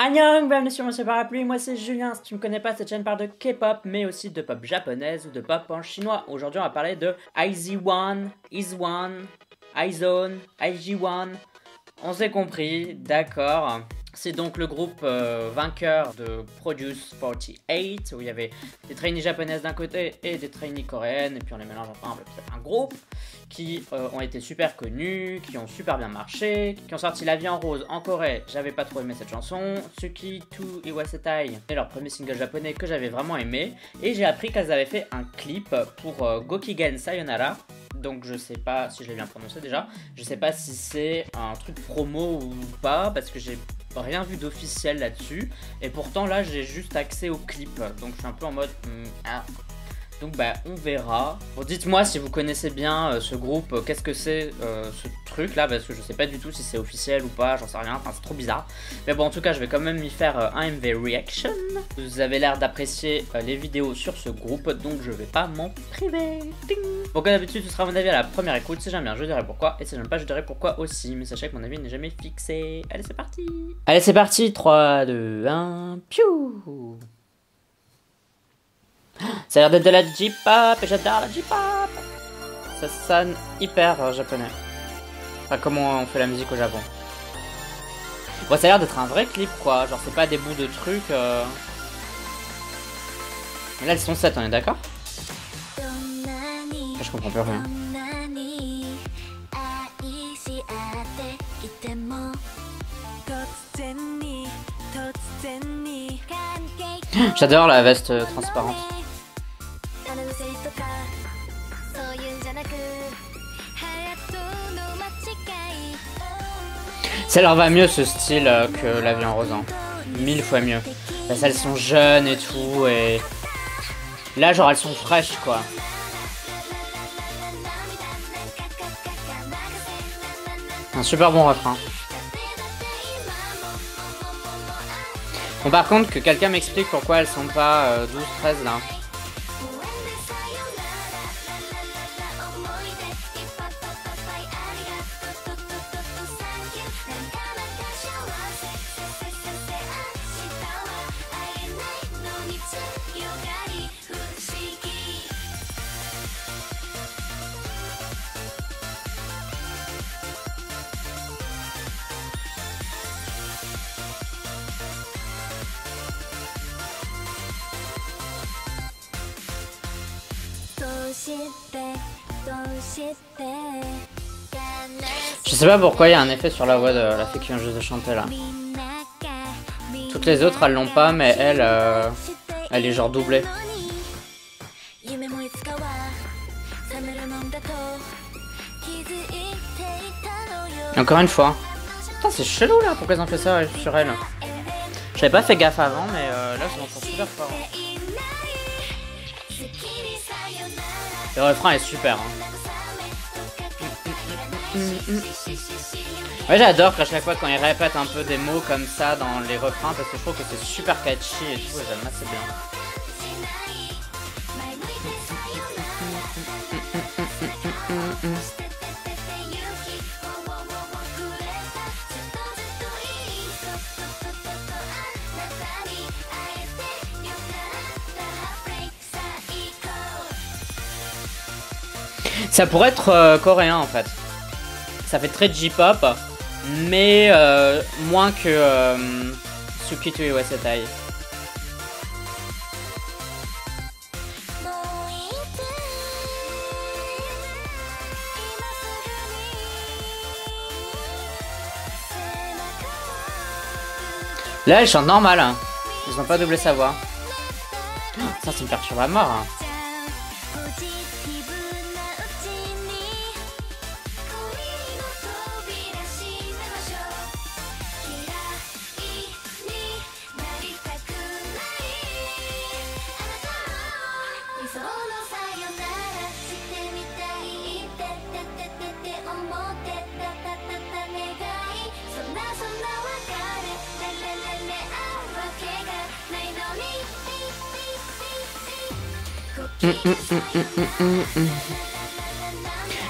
Annyeong, bienvenue sur Monsieur Parapluie, moi c'est Julien. Si tu me connais pas, cette chaîne parle de K-pop, mais aussi de pop japonaise ou de pop en chinois. Aujourd'hui on va parler de IZ*ONE, IZ*ONE, iZone, IG1. On s'est compris, d'accord. C'est donc le groupe vainqueur de Produce 48, où il y avait des trainees japonaises d'un côté et des trainees coréennes, et puis on les mélange ensemble, c'est un groupe qui ont été super connus, qui ont super bien marché, qui ont sorti La Vie en Rose en Corée. J'avais pas trop aimé cette chanson. Tsuki to Iwasetai, c'est leur premier single japonais que j'avais vraiment aimé, et j'ai appris qu'elles avaient fait un clip pour Gokigen Sayonara. Donc je sais pas si je l'ai bien prononcé déjà. Je sais pas si c'est un truc promo ou pas, parce que j'ai rien vu d'officiel là-dessus. Et pourtant là j'ai juste accès au clip. Donc je suis un peu en mode Donc bah on verra. Bon, dites-moi si vous connaissez bien ce groupe, qu'est-ce que c'est ce truc là, parce que je sais pas du tout si c'est officiel ou pas, j'en sais rien, enfin c'est trop bizarre. Mais bon, en tout cas je vais quand même y faire un MV reaction. Vous avez l'air d'apprécier les vidéos sur ce groupe, donc je vais pas m'en priver. Ding. Bon, comme d'habitude ce sera mon avis à la première écoute. Si j'aime bien je dirai pourquoi, et si j'aime pas je dirai pourquoi aussi. Mais sachez que mon avis n'est jamais fixé. Allez c'est parti. Allez c'est parti, 3, 2, 1, piou. Ça a l'air d'être de la J-pop et j'adore la J-pop. Ça sonne hyper japonais. Enfin, comment on fait la musique au Japon. Bon, ça a l'air d'être un vrai clip quoi. Genre, c'est pas des bouts de trucs. Mais là, elles sont 7, on est d'accord? Je comprends plus rien. J'adore la veste transparente. Ça leur va mieux ce style que La Vie en Rose, hein. 1000 fois mieux. Parce qu'elles sont jeunes et tout, et là genre elles sont fraîches quoi. Un super bon refrain. Bon, par contre que quelqu'un m'explique pourquoi elles sont pas 12-13 là. Je sais pas pourquoi il y a un effet sur la voix de la fille qui vient juste de chanter là. Toutes les autres elles l'ont pas, mais elle, elle est genre doublée. Encore une fois. Putain, c'est chelou là, pourquoi ils ont fait ça sur elle. J'avais pas fait gaffe avant, mais là je m'entends super fort. Le refrain est super. Ouais, j'adore qu'à chaque fois quand ils répètent un peu des mots comme ça dans les refrains, parce que je trouve que c'est super catchy et tout, et j'aime assez bien. Ça pourrait être coréen en fait. Ça fait très J-pop, mais moins que Tsuki to Iwasetai. Là, elle chante normal. Hein. Ils ont pas doublé sa voix. Ça me perturbe à mort. Hein.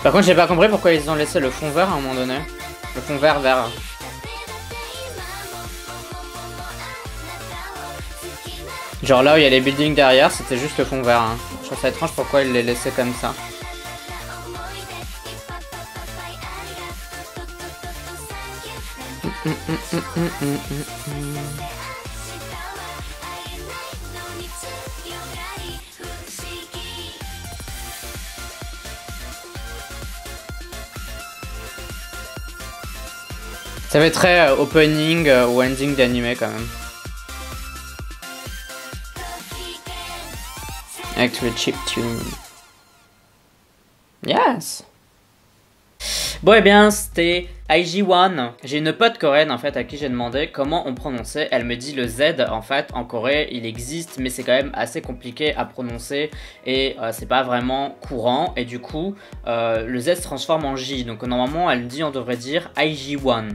Par contre, j'ai pas compris pourquoi ils ont laissé le fond vert à un moment donné. Le fond vert. Genre là où il y a les buildings derrière, c'était juste le fond vert. Hein. Je trouve ça étrange pourquoi il les laissait comme ça. Ça fait très opening ou ending d'anime quand même. Avec le chip tune. Yes! Bon et bien c'était IG1. J'ai une pote coréenne en fait à qui j'ai demandé comment on prononçait. Elle me dit le Z en fait en Corée il existe mais c'est quand même assez compliqué à prononcer et c'est pas vraiment courant et du coup le Z se transforme en J. Donc normalement elle me dit on devrait dire IG1.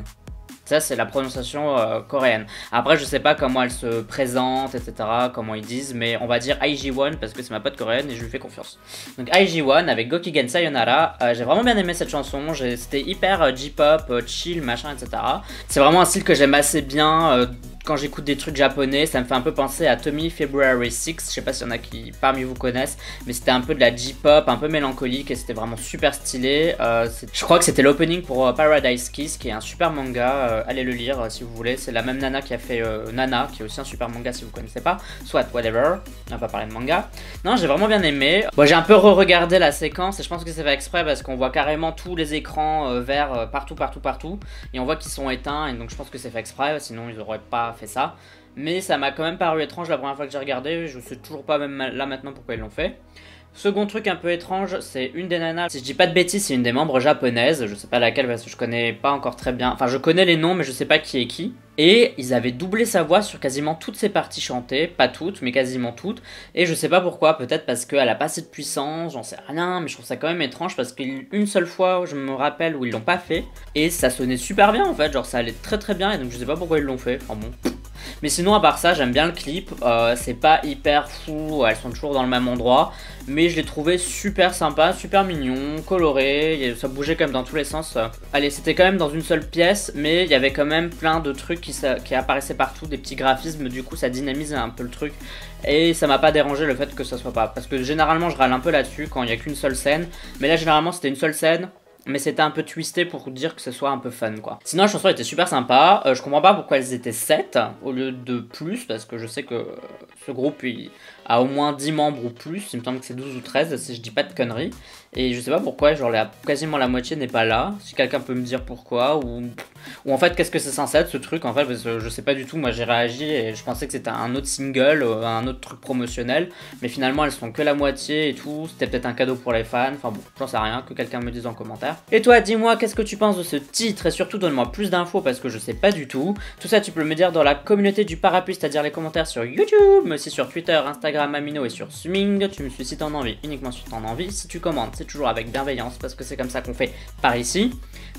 Ça, c'est la prononciation coréenne. Après, je sais pas comment elle se présente, etc., comment ils disent, mais on va dire IG1 parce que c'est ma pote coréenne et je lui fais confiance. Donc IG1 avec Gokigen Sayonara. J'ai vraiment bien aimé cette chanson. C'était hyper J-pop, chill, machin, etc. C'est vraiment un style que j'aime assez bien. Quand j'écoute des trucs japonais, ça me fait un peu penser à Tommy February 6. Je sais pas s'il y en a qui parmi vous connaissent, mais c'était un peu de la J-pop, un peu mélancolique et c'était vraiment super stylé. Je crois que c'était l'opening pour Paradise Kiss, qui est un super manga. Allez le lire si vous voulez. C'est la même nana qui a fait Nana, qui est aussi un super manga si vous connaissez pas. Soit whatever. On va pas parler de manga. Non, j'ai vraiment bien aimé. Bon, j'ai un peu re-regardé la séquence et je pense que c'est fait exprès parce qu'on voit carrément tous les écrans verts partout. Et on voit qu'ils sont éteints et donc je pense que c'est fait exprès. Sinon, ils auraient pas fait ça, mais ça m'a quand même paru étrange la première fois que j'ai regardé. Je sais toujours pas même là maintenant pourquoi ils l'ont fait. Second truc un peu étrange, c'est une des nanas, si je dis pas de bêtises, c'est une des membres japonaises, je sais pas laquelle parce que je connais pas encore très bien, enfin je connais les noms mais je sais pas qui est qui. Et ils avaient doublé sa voix sur quasiment toutes ses parties chantées, pas toutes mais quasiment toutes. Et je sais pas pourquoi, peut-être parce qu'elle a pas assez de puissance, j'en sais rien, mais je trouve ça quand même étrange parce qu'une seule fois, je me rappelle où ils l'ont pas fait. Et ça sonnait super bien en fait, genre ça allait très bien et donc je sais pas pourquoi ils l'ont fait, enfin bon. Mais sinon à part ça j'aime bien le clip, c'est pas hyper fou, elles sont toujours dans le même endroit. Mais je l'ai trouvé super sympa, super mignon, coloré, ça bougeait quand même dans tous les sens. Allez, c'était quand même dans une seule pièce, mais il y avait quand même plein de trucs qui apparaissaient partout, des petits graphismes, du coup ça dynamise un peu le truc. Et ça m'a pas dérangé le fait que ça soit pas, parce que généralement je râle un peu là-dessus quand il y a qu'une seule scène. Mais là généralement c'était une seule scène. Mais c'était un peu twisté pour dire que ce soit un peu fun quoi. Sinon la chanson était super sympa, je comprends pas pourquoi elles étaient 7 au lieu de plus, parce que je sais que ce groupe il a au moins 10 membres ou plus, il me semble que c'est 12 ou 13 si je dis pas de conneries. Et je sais pas pourquoi, genre quasiment la moitié n'est pas là, si quelqu'un peut me dire pourquoi, ou en fait qu'est-ce que c'est censé être ce truc en fait, parce que je sais pas du tout, moi j'ai réagi et je pensais que c'était un autre single, un autre truc promotionnel, mais finalement elles sont que la moitié et tout, c'était peut-être un cadeau pour les fans, enfin bon, j'en sais rien, que quelqu'un me dise en commentaire. Et toi, dis-moi qu'est-ce que tu penses de ce titre et surtout donne-moi plus d'infos parce que je sais pas du tout. Tout ça tu peux me dire dans la communauté du parapluie, c'est-à-dire les commentaires sur YouTube, mais aussi sur Twitter, Instagram, Amino et sur Swing. Tu me suis si t'en as envie, uniquement si t'en as envie. Si tu commandes, c'est toujours avec bienveillance parce que c'est comme ça qu'on fait par ici.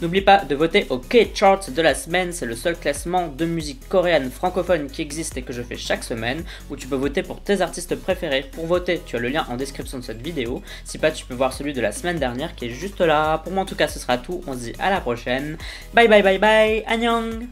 N'oublie pas de voter au K-Chart de la semaine, c'est le seul classement de musique coréenne francophone qui existe et que je fais chaque semaine, où tu peux voter pour tes artistes préférés. Pour voter, tu as le lien en description de cette vidéo. Si pas, tu peux voir celui de la semaine dernière qui est juste là. Pour moi en tout cas, ce sera tout. On se dit à la prochaine. Bye bye bye bye. Annyeong.